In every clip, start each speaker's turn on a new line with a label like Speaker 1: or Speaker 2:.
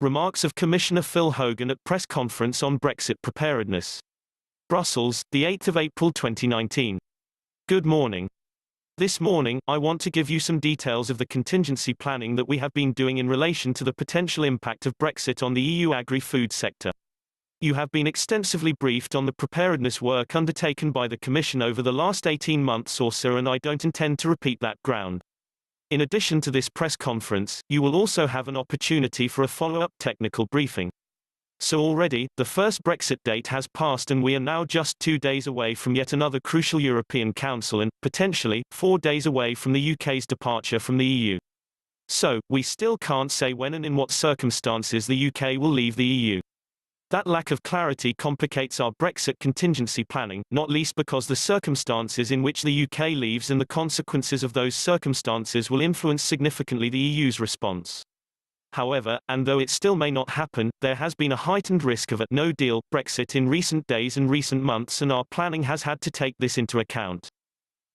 Speaker 1: Remarks of Commissioner Phil Hogan at press conference on Brexit preparedness. Brussels, the 8th of April 2019. Good morning. This morning, I want to give you some details of the contingency planning that we have been doing in relation to the potential impact of Brexit on the EU agri-food sector. You have been extensively briefed on the preparedness work undertaken by the Commission over the last 18 months or so, and I don't intend to repeat that ground. In addition to this press conference, you will also have an opportunity for a follow-up technical briefing. So already, the first Brexit date has passed and we are now just 2 days away from yet another crucial European Council and, potentially, 4 days away from the UK's departure from the EU. So, we still can't say when and in what circumstances the UK will leave the EU. That lack of clarity complicates our Brexit contingency planning, not least because the circumstances in which the UK leaves and the consequences of those circumstances will influence significantly the EU's response. However, and though it still may not happen, there has been a heightened risk of a no-deal Brexit in recent days and recent months, and our planning has had to take this into account.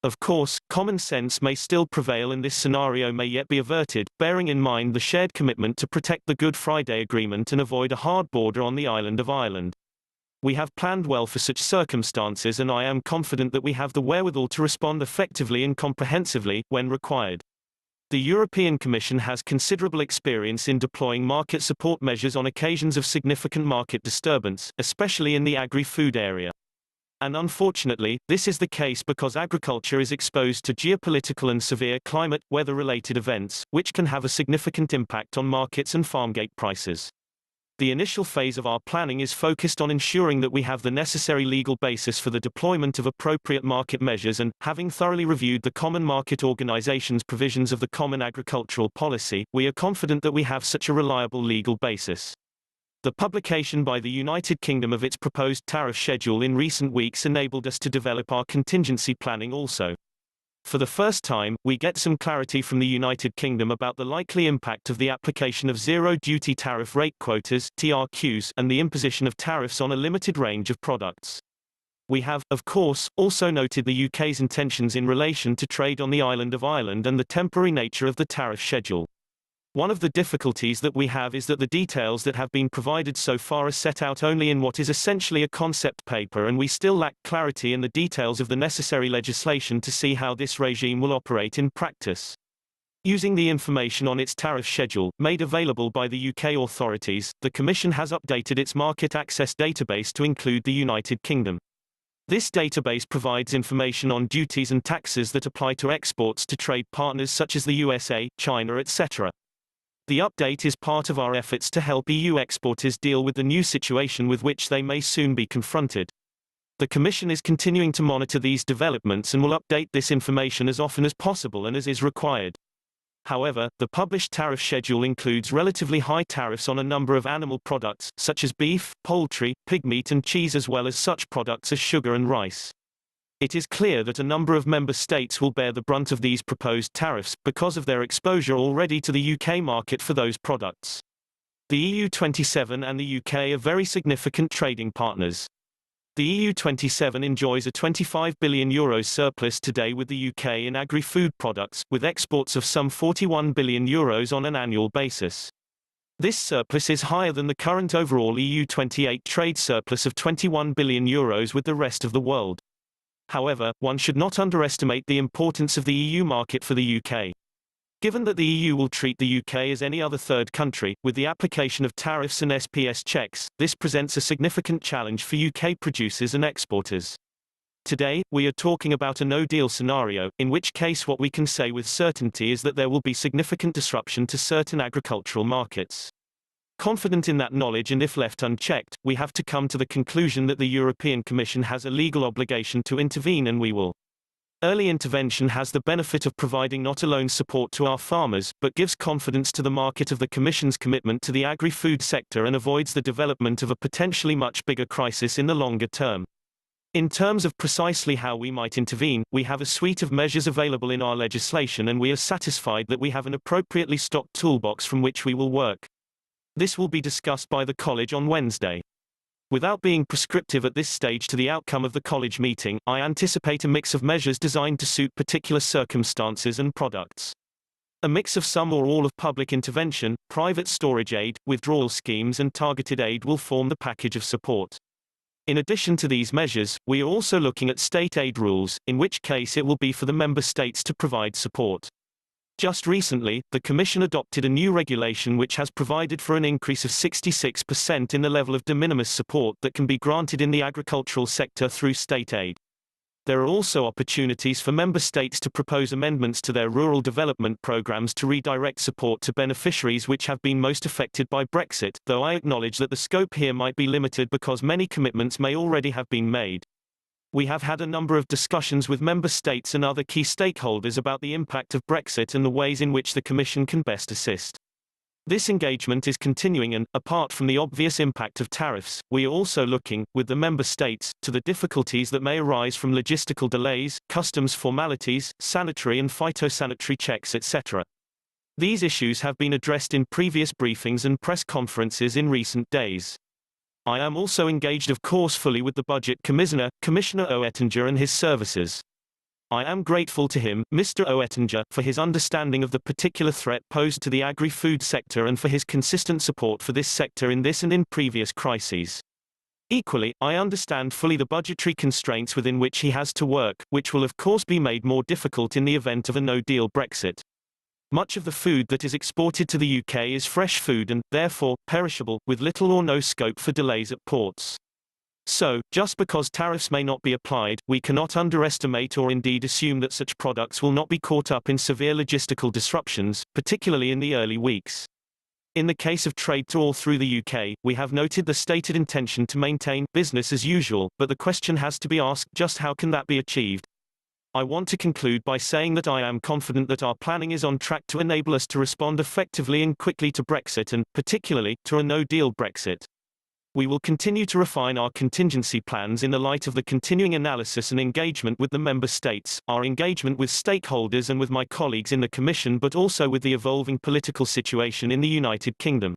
Speaker 1: Of course, common sense may still prevail and this scenario may yet be averted, bearing in mind the shared commitment to protect the Good Friday Agreement and avoid a hard border on the island of Ireland. We have planned well for such circumstances, and I am confident that we have the wherewithal to respond effectively and comprehensively, when required. The European Commission has considerable experience in deploying market support measures on occasions of significant market disturbance, especially in the agri-food area. And unfortunately, this is the case because agriculture is exposed to geopolitical and severe climate, weather-related events, which can have a significant impact on markets and farmgate prices. The initial phase of our planning is focused on ensuring that we have the necessary legal basis for the deployment of appropriate market measures and, having thoroughly reviewed the Common Market Organization's provisions of the Common Agricultural Policy, we are confident that we have such a reliable legal basis. The publication by the United Kingdom of its proposed tariff schedule in recent weeks enabled us to develop our contingency planning also. For the first time, we get some clarity from the United Kingdom about the likely impact of the application of zero-duty tariff rate quotas (TRQs) and the imposition of tariffs on a limited range of products. We have, of course, also noted the UK's intentions in relation to trade on the island of Ireland and the temporary nature of the tariff schedule. One of the difficulties that we have is that the details that have been provided so far are set out only in what is essentially a concept paper, and we still lack clarity in the details of the necessary legislation to see how this regime will operate in practice. Using the information on its tariff schedule, made available by the UK authorities, the Commission has updated its market access database to include the United Kingdom. This database provides information on duties and taxes that apply to exports to trade partners such as the USA, China, etc. The update is part of our efforts to help EU exporters deal with the new situation with which they may soon be confronted. The Commission is continuing to monitor these developments and will update this information as often as possible and as is required. However, the published tariff schedule includes relatively high tariffs on a number of animal products, such as beef, poultry, pig meat and cheese, as well as such products as sugar and rice. It is clear that a number of member states will bear the brunt of these proposed tariffs, because of their exposure already to the UK market for those products. The EU27 and the UK are very significant trading partners. The EU27 enjoys a €25 billion surplus today with the UK in agri-food products, with exports of some €41 billion on an annual basis. This surplus is higher than the current overall EU28 trade surplus of €21 billion with the rest of the world. However, one should not underestimate the importance of the EU market for the UK. Given that the EU will treat the UK as any other third country, with the application of tariffs and SPS checks, this presents a significant challenge for UK producers and exporters. Today, we are talking about a no-deal scenario, in which case what we can say with certainty is that there will be significant disruption to certain agricultural markets. Confident in that knowledge, and if left unchecked, we have to come to the conclusion that the European Commission has a legal obligation to intervene, and we will. Early intervention has the benefit of providing not alone support to our farmers, but gives confidence to the market of the Commission's commitment to the agri-food sector and avoids the development of a potentially much bigger crisis in the longer term. In terms of precisely how we might intervene, we have a suite of measures available in our legislation, and we are satisfied that we have an appropriately stocked toolbox from which we will work. This will be discussed by the College on Wednesday. Without being prescriptive at this stage to the outcome of the College meeting, I anticipate a mix of measures designed to suit particular circumstances and products. A mix of some or all of public intervention, private storage aid, withdrawal schemes and targeted aid will form the package of support. In addition to these measures, we are also looking at state aid rules, in which case it will be for the member states to provide support. Just recently, the Commission adopted a new regulation which has provided for an increase of 66% in the level of de minimis support that can be granted in the agricultural sector through state aid. There are also opportunities for member states to propose amendments to their rural development programs to redirect support to beneficiaries which have been most affected by Brexit, though I acknowledge that the scope here might be limited because many commitments may already have been made. We have had a number of discussions with member states and other key stakeholders about the impact of Brexit and the ways in which the Commission can best assist. This engagement is continuing and, apart from the obvious impact of tariffs, we are also looking, with the member states, to the difficulties that may arise from logistical delays, customs formalities, sanitary and phytosanitary checks, etc. These issues have been addressed in previous briefings and press conferences in recent days. I am also engaged of course fully with the Budget Commissioner, Commissioner Oettinger and his services. I am grateful to him, Mr. Oettinger, for his understanding of the particular threat posed to the agri-food sector and for his consistent support for this sector in this and in previous crises. Equally, I understand fully the budgetary constraints within which he has to work, which will of course be made more difficult in the event of a no-deal Brexit. Much of the food that is exported to the UK is fresh food and, therefore, perishable, with little or no scope for delays at ports. So, just because tariffs may not be applied, we cannot underestimate or indeed assume that such products will not be caught up in severe logistical disruptions, particularly in the early weeks. In the case of trade to all through the UK, we have noted the stated intention to maintain business as usual, but the question has to be asked, just how can that be achieved? I want to conclude by saying that I am confident that our planning is on track to enable us to respond effectively and quickly to Brexit and, particularly, to a no-deal Brexit. We will continue to refine our contingency plans in the light of the continuing analysis and engagement with the member states, our engagement with stakeholders and with my colleagues in the Commission, but also with the evolving political situation in the United Kingdom.